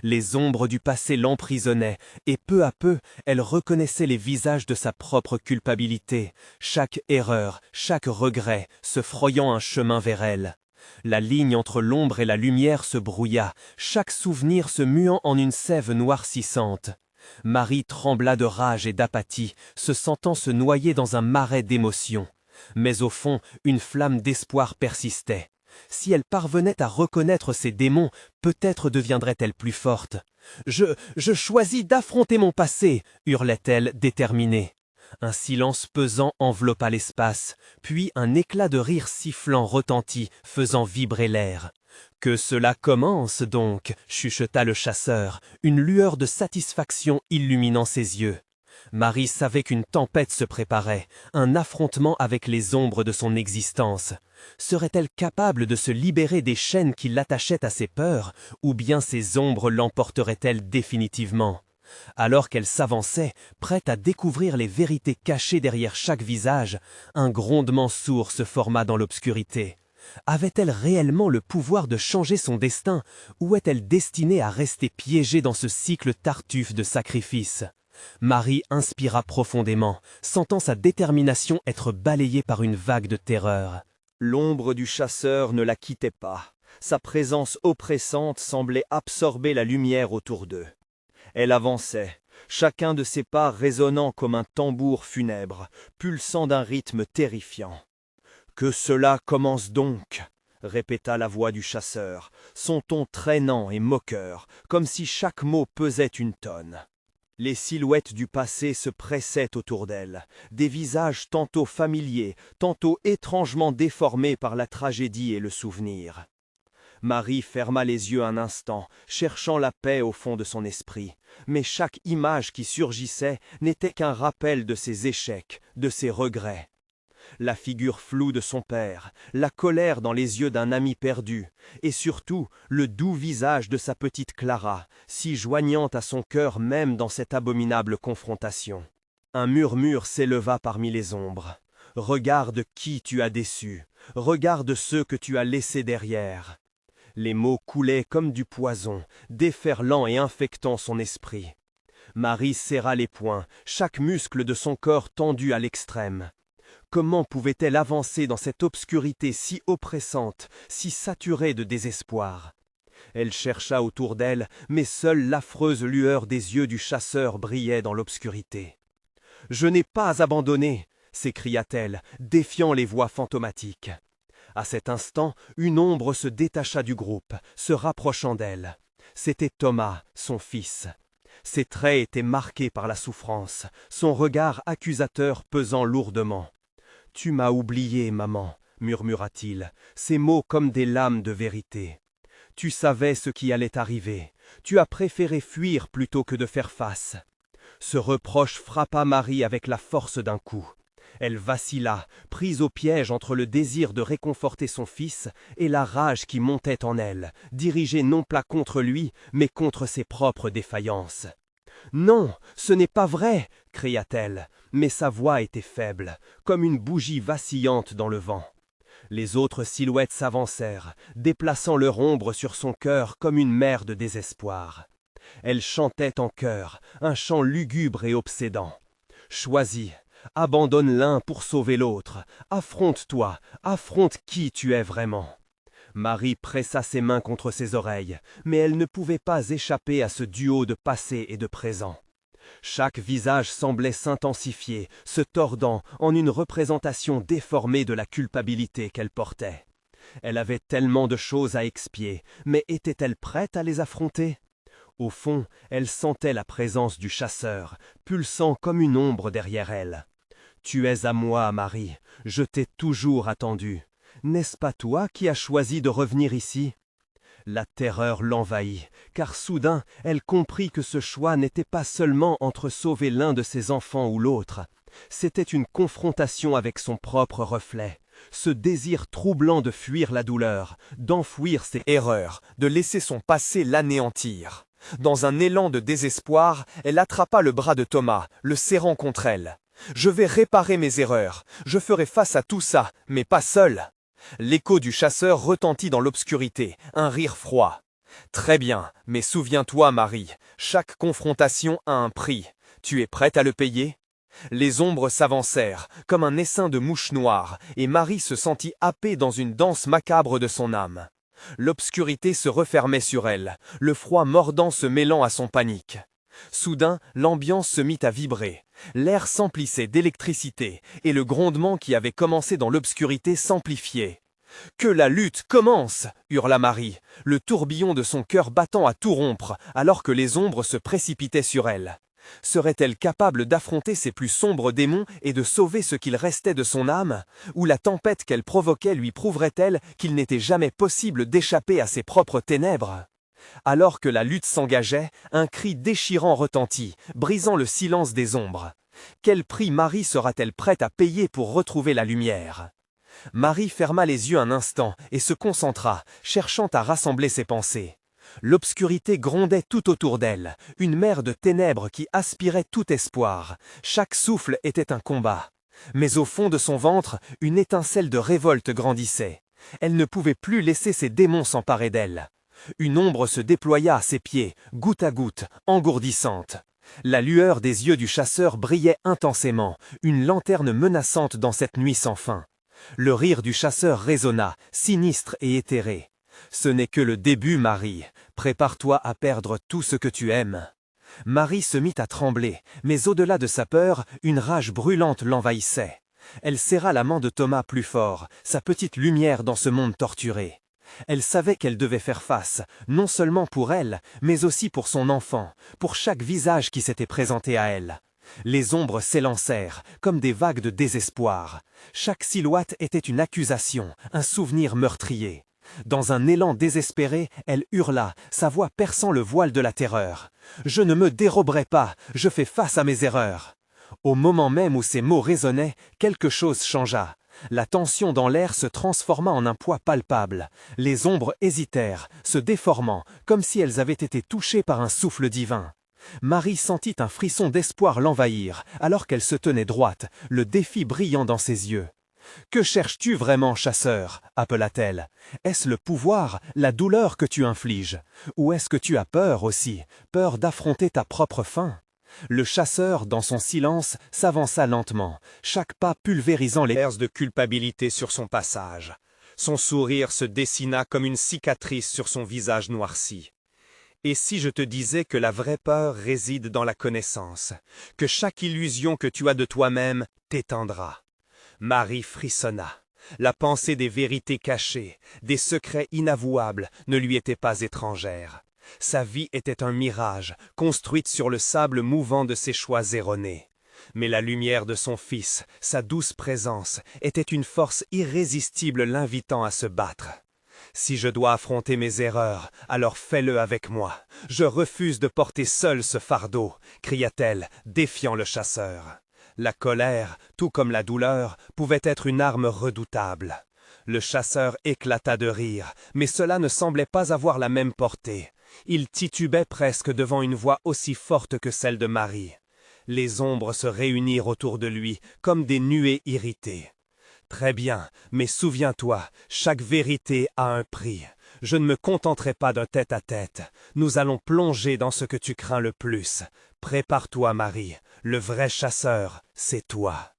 Speaker 1: Les ombres du passé l'emprisonnaient, et peu à peu, elle reconnaissait les visages de sa propre culpabilité, chaque erreur, chaque regret, se frayant un chemin vers elle. La ligne entre l'ombre et la lumière se brouilla, chaque souvenir se muant en une sève noircissante. Marie trembla de rage et d'apathie, se sentant se noyer dans un marais d'émotions. Mais au fond, une flamme d'espoir persistait. Si elle parvenait à reconnaître ses démons, peut-être deviendrait-elle plus forte. « Je choisis d'affronter mon passé !» hurlait-elle, déterminée. Un silence pesant enveloppa l'espace, puis un éclat de rire sifflant retentit, faisant vibrer l'air. « Que cela commence donc !» chuchota le chasseur, une lueur de satisfaction illuminant ses yeux. Marie savait qu'une tempête se préparait, un affrontement avec les ombres de son existence. Serait-elle capable de se libérer des chaînes qui l'attachaient à ses peurs, ou bien ces ombres l'emporteraient-elles définitivement? Alors qu'elle s'avançait, prête à découvrir les vérités cachées derrière chaque visage, un grondement sourd se forma dans l'obscurité. Avait-elle réellement le pouvoir de changer son destin, ou est-elle destinée à rester piégée dans ce cycle tartuffe de sacrifices? Marie inspira profondément, sentant sa détermination être balayée par une vague de terreur.
Speaker 2: L'ombre du chasseur ne la quittait pas. Sa présence oppressante semblait absorber la lumière autour d'eux. Elle avançait, chacun de ses pas résonnant comme un tambour funèbre, pulsant d'un rythme terrifiant. « Que cela commence donc !» répéta la voix du chasseur, son ton traînant et moqueur, comme si chaque mot pesait une tonne. Les silhouettes du passé se pressaient autour d'elle, des visages tantôt familiers, tantôt étrangement déformés par la tragédie et le souvenir. Marie ferma les yeux un instant, cherchant la paix au fond de son esprit. Mais chaque image qui surgissait n'était qu'un rappel de ses échecs, de ses regrets. La figure floue de son père, la colère dans les yeux d'un ami perdu, et surtout le doux visage de sa petite Clara, si joignante à son cœur même dans cette abominable confrontation. Un murmure s'éleva parmi les ombres. « Regarde qui tu as déçu, regarde ceux que tu as laissés derrière. » Les mots coulaient comme du poison, déferlant et infectant son esprit. Marie serra les poings, chaque muscle de son corps tendu à l'extrême. Comment pouvait-elle avancer dans cette obscurité si oppressante, si saturée de désespoir? Elle chercha autour d'elle, mais seule l'affreuse lueur des yeux du chasseur brillait dans l'obscurité. « Je n'ai pas abandonné !» s'écria-t-elle, défiant les voix fantomatiques. À cet instant, une ombre se détacha du groupe, se rapprochant d'elle. C'était Thomas, son fils. Ses traits étaient marqués par la souffrance, son regard accusateur pesant lourdement. « Tu m'as oublié, maman, » murmura-t-il, ces mots comme des lames de vérité. « Tu savais ce qui allait arriver. Tu as préféré fuir plutôt que de faire face. » Ce reproche frappa Marie avec la force d'un coup. Elle vacilla, prise au piège entre le désir de réconforter son fils et la rage qui montait en elle, dirigée non pas contre lui, mais contre ses propres défaillances. « Non, ce n'est pas vrai !» cria-t-elle, mais sa voix était faible, comme une bougie vacillante dans le vent. Les autres silhouettes s'avancèrent, déplaçant leur ombre sur son cœur comme une mer de désespoir. Elle chantait en chœur, un chant lugubre et obsédant. « Choisis, abandonne l'un pour sauver l'autre, affronte-toi, affronte qui tu es vraiment. » Marie pressa ses mains contre ses oreilles, mais elle ne pouvait pas échapper à ce duo de passé et de présent. Chaque visage semblait s'intensifier, se tordant en une représentation déformée de la culpabilité qu'elle portait. Elle avait tellement de choses à expier, mais était-elle prête à les affronter? Au fond, elle sentait la présence du chasseur, pulsant comme une ombre derrière elle. « Tu es à moi, Marie, je t'ai toujours attendue. N'est-ce pas toi qui as choisi de revenir ici ?» La terreur l'envahit, car soudain elle comprit que ce choix n'était pas seulement entre sauver l'un de ses enfants ou l'autre. C'était une confrontation avec son propre reflet, ce désir troublant de fuir la douleur, d'enfouir ses
Speaker 1: Erreur, de laisser son passé l'anéantir. Dans un élan de désespoir, elle attrapa le bras de Thomas, le serrant contre elle. « Je vais réparer mes erreurs, je ferai face à tout ça, mais pas seul. » L'écho du chasseur retentit dans l'obscurité, un rire froid. « Très bien, mais souviens-toi, Marie, chaque confrontation a un prix. Tu es prête à le payer ?» Les ombres s'avancèrent, comme un essaim de mouches noires, et Marie se sentit happée dans une danse macabre de son âme. L'obscurité se refermait sur elle, le froid mordant se mêlant à son panique. Soudain, l'ambiance se mit à vibrer. L'air s'emplissait d'électricité, et le grondement qui avait commencé dans l'obscurité s'amplifiait. « Que la lutte commence !» hurla Marie, le tourbillon de son cœur battant à tout rompre, alors que les ombres se précipitaient sur elle. Serait-elle capable d'affronter ses plus sombres démons et de sauver ce qu'il restait de son âme? Ou la tempête qu'elle provoquait lui prouverait-elle qu'il n'était jamais possible d'échapper à ses propres ténèbres? Alors que la lutte s'engageait, un cri déchirant retentit, brisant le silence des ombres. Quel prix Marie sera-t-elle prête à payer pour retrouver la lumière? Marie ferma les yeux un instant et se concentra, cherchant à rassembler ses pensées. L'obscurité grondait tout autour d'elle, une mer de ténèbres qui aspirait tout espoir. Chaque souffle était un combat. Mais au fond de son ventre, une étincelle de révolte grandissait. Elle ne pouvait plus laisser ses démons s'emparer d'elle. Une ombre se déploya à ses pieds, goutte à goutte, engourdissante. La lueur des yeux du chasseur brillait intensément, une lanterne menaçante dans cette nuit sans fin. Le rire du chasseur résonna, sinistre et éthéré. « Ce n'est que le début, Marie. Prépare-toi à perdre tout ce que tu aimes. » Marie se mit à trembler, mais au-delà de sa peur, une rage brûlante l'envahissait. Elle serra la main de Thomas plus fort, sa petite lumière dans ce monde torturé. Elle savait qu'elle devait faire face, non seulement pour elle, mais aussi pour son enfant, pour chaque visage qui s'était présenté à elle. Les ombres s'élancèrent, comme des vagues de désespoir. Chaque silhouette était une accusation, un souvenir meurtrier. Dans un élan désespéré, elle hurla, sa voix perçant le voile de la terreur. « Je ne me déroberai pas, je fais face à mes erreurs !» Au moment même où ces mots résonnaient, quelque chose changea. La tension dans l'air se transforma en un poids palpable. Les ombres hésitèrent, se déformant, comme si elles avaient été touchées par un souffle divin. Marie sentit un frisson d'espoir l'envahir, alors qu'elle se tenait droite, le défi brillant dans ses yeux. « Que cherches-tu vraiment, chasseur » appela-t-elle. « Est-ce le pouvoir, la douleur que tu infliges? Ou est-ce que tu as peur aussi, peur d'affronter ta propre fin ?» Le chasseur, dans son silence, s'avança lentement, chaque pas pulvérisant les airs de culpabilité sur son passage. Son sourire se dessina comme une cicatrice sur son visage noirci. « Et si je te disais que la vraie peur réside dans la connaissance, que chaque illusion que tu as de toi-même t'éteindra ?» Marie frissonna. La pensée des vérités cachées, des secrets inavouables ne lui était pas étrangère. Sa vie était un mirage, construite sur le sable mouvant de ses choix erronés. Mais la lumière de son fils, sa douce présence, était une force irrésistible l'invitant à se battre. « Si je dois affronter mes erreurs, alors fais-le avec moi. Je refuse de porter seul ce fardeau !» cria-t-elle, défiant le chasseur. La colère, tout comme la douleur, pouvait être une arme redoutable. Le chasseur éclata de rire, mais cela ne semblait pas avoir la même portée. Il titubait presque devant une voix aussi forte que celle de Marie. Les ombres se réunirent autour de lui, comme des nuées irritées. « Très bien, mais souviens-toi, chaque vérité a un prix. Je ne me contenterai pas d'un tête-à-tête. Nous allons plonger dans ce que tu crains le plus. Prépare-toi, Marie. Le vrai chasseur, c'est toi. »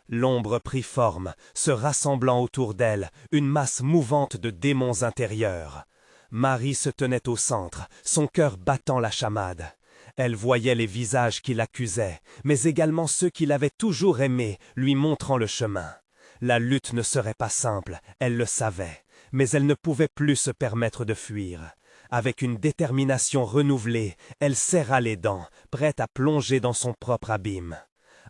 Speaker 1: L'ombre prit forme, se rassemblant autour d'elle, une masse mouvante de démons intérieurs. Marie se tenait au centre, son cœur battant la chamade. Elle voyait les visages qui l'accusaient, mais également ceux qui l'avaient toujours aimé, lui montrant le chemin. La lutte ne serait pas simple, elle le savait, mais elle ne pouvait plus se permettre de fuir. Avec une détermination renouvelée, elle serra les dents, prête à plonger dans son propre abîme.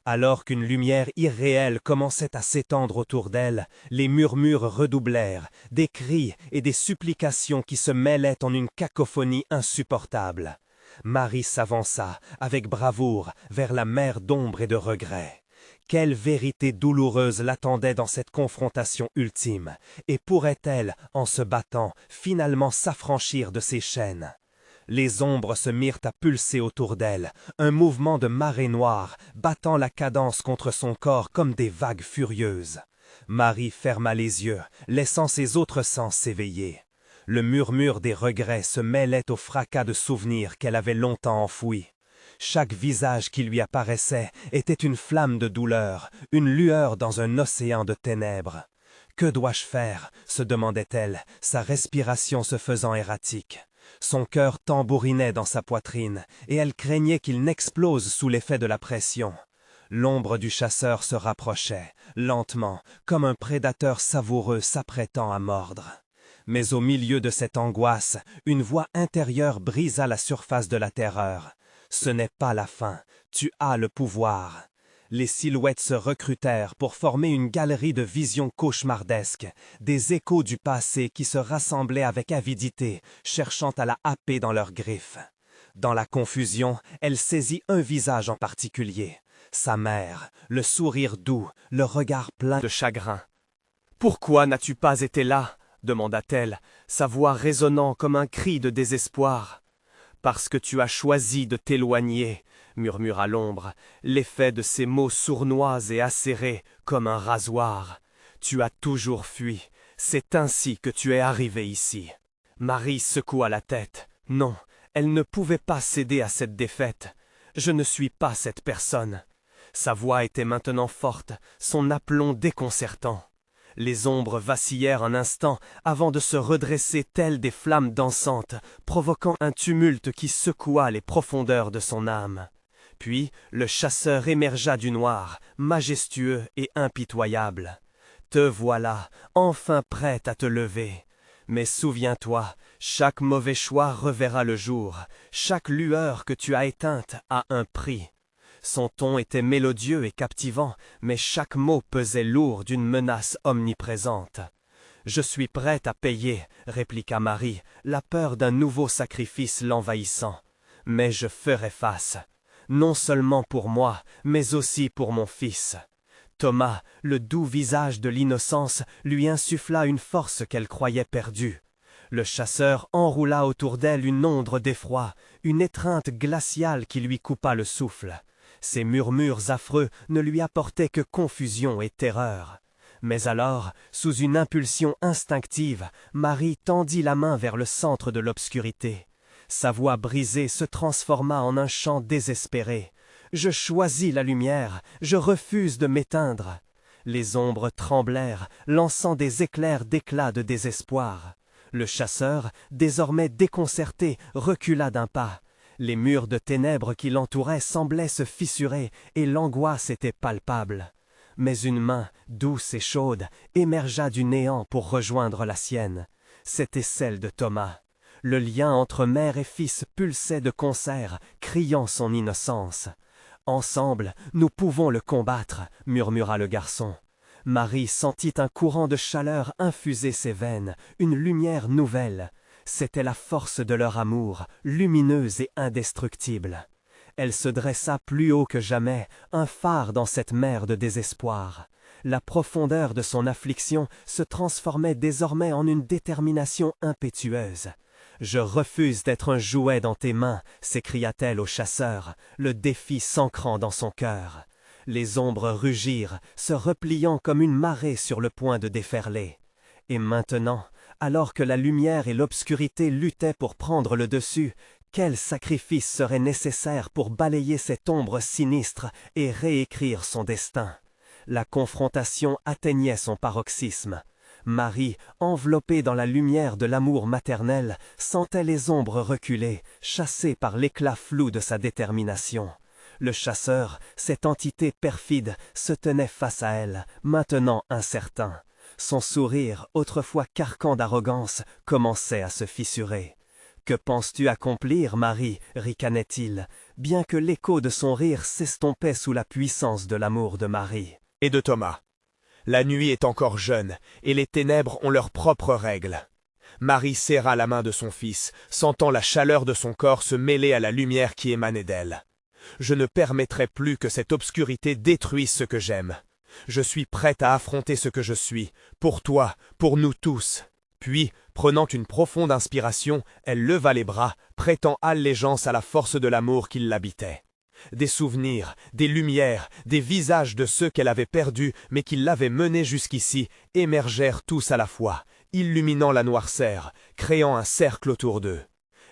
Speaker 1: Alors qu'une lumière irréelle commençait à s'étendre autour d'elle, les murmures redoublèrent, des cris et des supplications qui se mêlaient en une cacophonie insupportable. Marie s'avança, avec bravoure, vers la mer d'ombre et de regret. Quelle vérité douloureuse l'attendait dans cette confrontation ultime, et pourrait-elle, en se battant, finalement s'affranchir de ses chaînes? Les ombres se mirent à pulser autour d'elle, un mouvement de marée noire, battant la cadence contre son corps comme des vagues furieuses. Marie ferma les yeux, laissant ses autres sens s'éveiller. Le murmure des regrets se mêlait au fracas de souvenirs qu'elle avait longtemps enfouis. Chaque visage qui lui apparaissait était une flamme de douleur, une lueur dans un océan de ténèbres. « Que dois-je faire ?» se demandait-elle, sa respiration se faisant erratique. Son cœur tambourinait dans sa poitrine, et elle craignait qu'il n'explose sous l'effet de la pression. L'ombre du chasseur se rapprochait, lentement, comme un prédateur savoureux s'apprêtant à mordre. Mais au milieu de cette angoisse, une voix intérieure brisa la surface de la terreur. « Ce n'est pas la fin, tu as le pouvoir !» Les silhouettes se recrutèrent pour former une galerie de visions cauchemardesques, des échos du passé qui se rassemblaient avec avidité, cherchant à la happer dans leurs griffes. Dans la confusion, elle saisit un visage en particulier, sa mère, le sourire doux, le regard plein de chagrin. « Pourquoi n'as-tu pas été là ?» demanda-t-elle, sa voix résonnant comme un cri de désespoir. « Parce que tu as choisi de t'éloigner », murmura l'ombre, l'effet de ces mots sournois et acérés comme un rasoir. « Tu as toujours fui, c'est ainsi que tu es arrivé ici. » Marie secoua la tête. Non, elle ne pouvait pas céder à cette défaite. « Je ne suis pas cette personne. » Sa voix était maintenant forte, son aplomb déconcertant. Les ombres vacillèrent un instant avant de se redresser telles des flammes dansantes, provoquant un tumulte qui secoua les profondeurs de son âme. Puis le chasseur émergea du noir, majestueux et impitoyable. « Te voilà, enfin prête à te lever. Mais souviens-toi, chaque mauvais choix reverra le jour, chaque lueur que tu as éteinte a un prix. » Son ton était mélodieux et captivant, mais chaque mot pesait lourd d'une menace omniprésente. Je suis prête à payer, répliqua Marie, la peur d'un nouveau sacrifice l'envahissant. Mais je ferai face, non seulement pour moi, mais aussi pour mon fils. Thomas, le doux visage de l'innocence, lui insuffla une force qu'elle croyait perdue. Le chasseur enroula autour d'elle une ombre d'effroi, une étreinte glaciale qui lui coupa le souffle. Ces murmures affreux ne lui apportaient que confusion et terreur. Mais alors, sous une impulsion instinctive, Marie tendit la main vers le centre de l'obscurité. Sa voix brisée se transforma en un chant désespéré. « Je choisis la lumière, je refuse de m'éteindre. » Les ombres tremblèrent, lançant des éclairs d'éclat de désespoir. Le chasseur, désormais déconcerté, recula d'un pas. Les murs de ténèbres qui l'entouraient semblaient se fissurer, et l'angoisse était palpable. Mais une main, douce et chaude, émergea du néant pour rejoindre la sienne. C'était celle de Thomas. Le lien entre mère et fils pulsait de concert, criant son innocence. « Ensemble, nous pouvons le combattre, » murmura le garçon. Marie sentit un courant de chaleur infuser ses veines, une lumière nouvelle. C'était la force de leur amour, lumineuse et indestructible. Elle se dressa plus haut que jamais, un phare dans cette mer de désespoir. La profondeur de son affliction se transformait désormais en une détermination impétueuse. « Je refuse d'être un jouet dans tes mains » s'écria-t-elle au chasseur, le défi s'ancrant dans son cœur. Les ombres rugirent, se repliant comme une marée sur le point de déferler. Et maintenant, alors que la lumière et l'obscurité luttaient pour prendre le dessus, quel sacrifice serait nécessaire pour balayer cette ombre sinistre et réécrire son destin? La confrontation atteignait son paroxysme. Marie, enveloppée dans la lumière de l'amour maternel, sentait les ombres reculer, chassée par l'éclat flou de sa détermination. Le chasseur, cette entité perfide, se tenait face à elle, maintenant incertain. Son sourire, autrefois carcan d'arrogance, commençait à se fissurer. « Que penses-tu accomplir, Marie » ricanait-il, bien que l'écho de son rire s'estompait sous la puissance de l'amour de Marie.
Speaker 3: Et de Thomas. La nuit est encore jeune, et les ténèbres ont leurs propres règles. Marie serra la main de son fils, sentant la chaleur de son corps se mêler à la lumière qui émanait d'elle. « Je ne permettrai plus que cette obscurité détruise ce que j'aime. Je suis prête à affronter ce que je suis, pour toi, pour nous tous. » Puis, prenant une profonde inspiration, elle leva les bras, prêtant allégeance à la force de l'amour qui l'habitait. Des souvenirs, des lumières, des visages de ceux qu'elle avait perdus mais qui l'avaient menée jusqu'ici émergèrent tous à la fois, illuminant la noirceur, créant un cercle autour d'eux.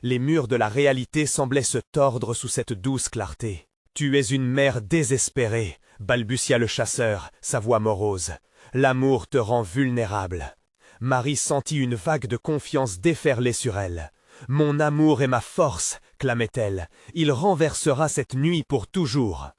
Speaker 3: Les murs de la réalité semblaient se tordre sous cette douce clarté. « Tu es une mère désespérée » balbutia le chasseur, sa voix morose. « L'amour te rend vulnérable. » Marie sentit une vague de confiance déferler sur elle. « Mon amour est ma force » clamait-elle. « Il renversera cette nuit pour toujours. »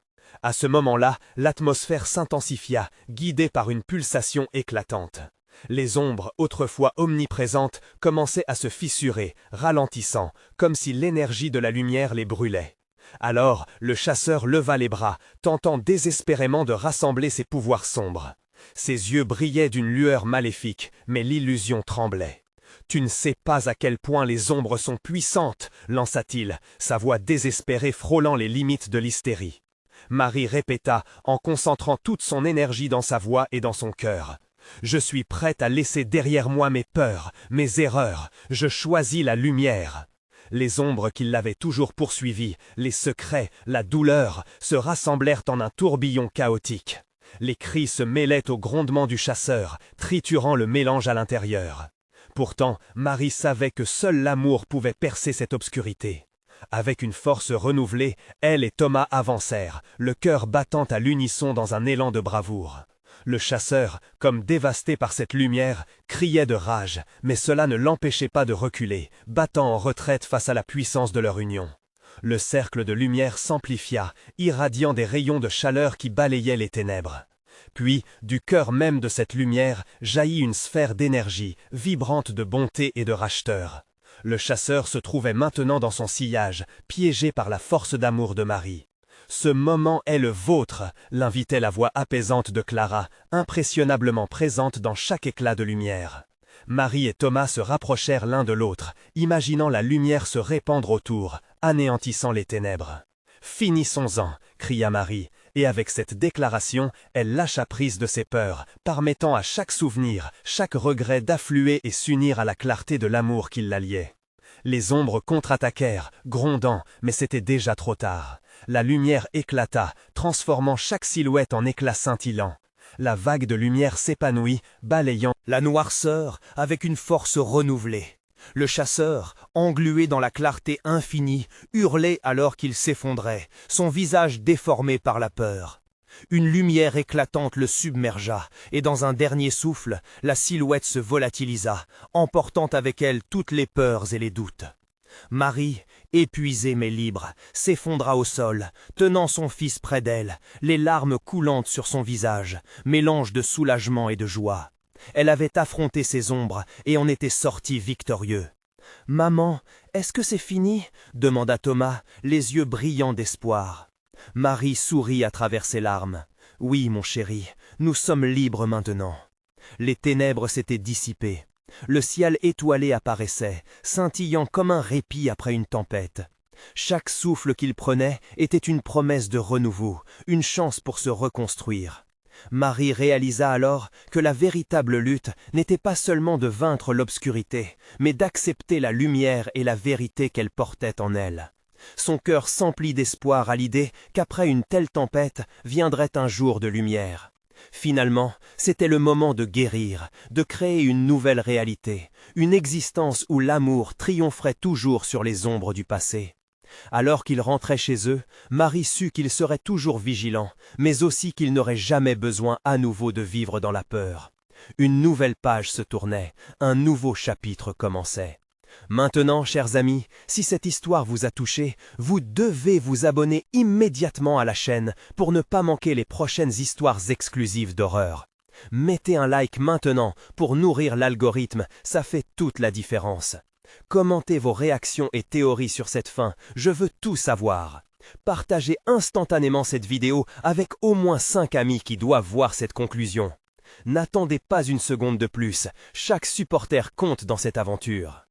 Speaker 3: À ce moment-là, l'atmosphère s'intensifia, guidée par une pulsation éclatante. Les ombres, autrefois omniprésentes, commençaient à se fissurer, ralentissant, comme si l'énergie de la lumière les brûlait. Alors, le chasseur leva les bras, tentant désespérément de rassembler ses pouvoirs sombres. Ses yeux brillaient d'une lueur maléfique, mais l'illusion tremblait. « Tu ne sais pas à quel point les ombres sont puissantes » lança-t-il, sa voix désespérée frôlant les limites de l'hystérie. Marie répéta, en concentrant toute son énergie dans sa voix et dans son cœur. « Je suis prête à laisser derrière moi mes peurs, mes erreurs. Je choisis la lumière. » Les ombres qui l'avaient toujours poursuivi, les secrets, la douleur, se rassemblèrent en un tourbillon chaotique. Les cris se mêlaient au grondement du chasseur, triturant le mélange à l'intérieur. Pourtant, Marie savait que seul l'amour pouvait percer cette obscurité. Avec une force renouvelée, elle et Thomas avancèrent, le cœur battant à l'unisson dans un élan de bravoure. Le chasseur, comme dévasté par cette lumière, criait de rage, mais cela ne l'empêchait pas de reculer, battant en retraite face à la puissance de leur union. Le cercle de lumière s'amplifia, irradiant des rayons de chaleur qui balayaient les ténèbres. Puis, du cœur même de cette lumière, jaillit une sphère d'énergie, vibrante de bonté et de racheteur. Le chasseur se trouvait maintenant dans son sillage, piégé par la force d'amour de Marie. « Ce moment est le vôtre » l'invitait la voix apaisante de Clara, impressionnablement présente dans chaque éclat de lumière. Marie et Thomas se rapprochèrent l'un de l'autre, imaginant la lumière se répandre autour, anéantissant les ténèbres. « Finissons-en » cria Marie, et avec cette déclaration, elle lâcha prise de ses peurs, permettant à chaque souvenir, chaque regret d'affluer et s'unir à la clarté de l'amour qui l'alliait. Les ombres contre-attaquèrent, grondant, mais c'était déjà trop tard. La lumière éclata, transformant chaque silhouette en éclats scintillants. La vague de lumière s'épanouit, balayant
Speaker 2: la noirceur avec une force renouvelée. Le chasseur, englué dans la clarté infinie, hurlait alors qu'il s'effondrait, son visage déformé par la peur. Une lumière éclatante le submergea, et dans un dernier souffle, la silhouette se volatilisa, emportant avec elle toutes les peurs et les doutes. Marie, épuisée mais libre, s'effondra au sol, tenant son fils près d'elle, les larmes coulantes sur son visage, mélange de soulagement et de joie. Elle avait affronté ses ombres et en était sortie victorieux. « Maman, est-ce que c'est fini ?» demanda Thomas, les yeux brillants d'espoir. Marie sourit à travers ses larmes. « Oui, mon chéri, nous sommes libres maintenant. » Les ténèbres s'étaient dissipées. Le ciel étoilé apparaissait, scintillant comme un répit après une tempête. Chaque souffle qu'il prenait était une promesse de renouveau, une chance pour se reconstruire. Marie réalisa alors que la véritable lutte n'était pas seulement de vaincre l'obscurité, mais d'accepter la lumière et la vérité qu'elle portait en elle. Son cœur s'emplit d'espoir à l'idée qu'après une telle tempête viendrait un jour de lumière. Finalement, c'était le moment de guérir, de créer une nouvelle réalité, une existence où l'amour triompherait toujours sur les ombres du passé. Alors qu'ils rentraient chez eux, Marie sut qu'ils seraient toujours vigilants, mais aussi qu'ils n'auraient jamais besoin à nouveau de vivre dans la peur. Une nouvelle page se tournait, un nouveau chapitre commençait. Maintenant, chers amis, si cette histoire vous a touché, vous devez vous abonner immédiatement à la chaîne pour ne pas manquer les prochaines histoires exclusives d'horreur. Mettez un like maintenant pour nourrir l'algorithme, ça fait toute la différence. Commentez vos réactions et théories sur cette fin, je veux tout savoir. Partagez instantanément cette vidéo avec au moins 5 amis qui doivent voir cette conclusion. N'attendez pas une seconde de plus, chaque supporter compte dans cette aventure.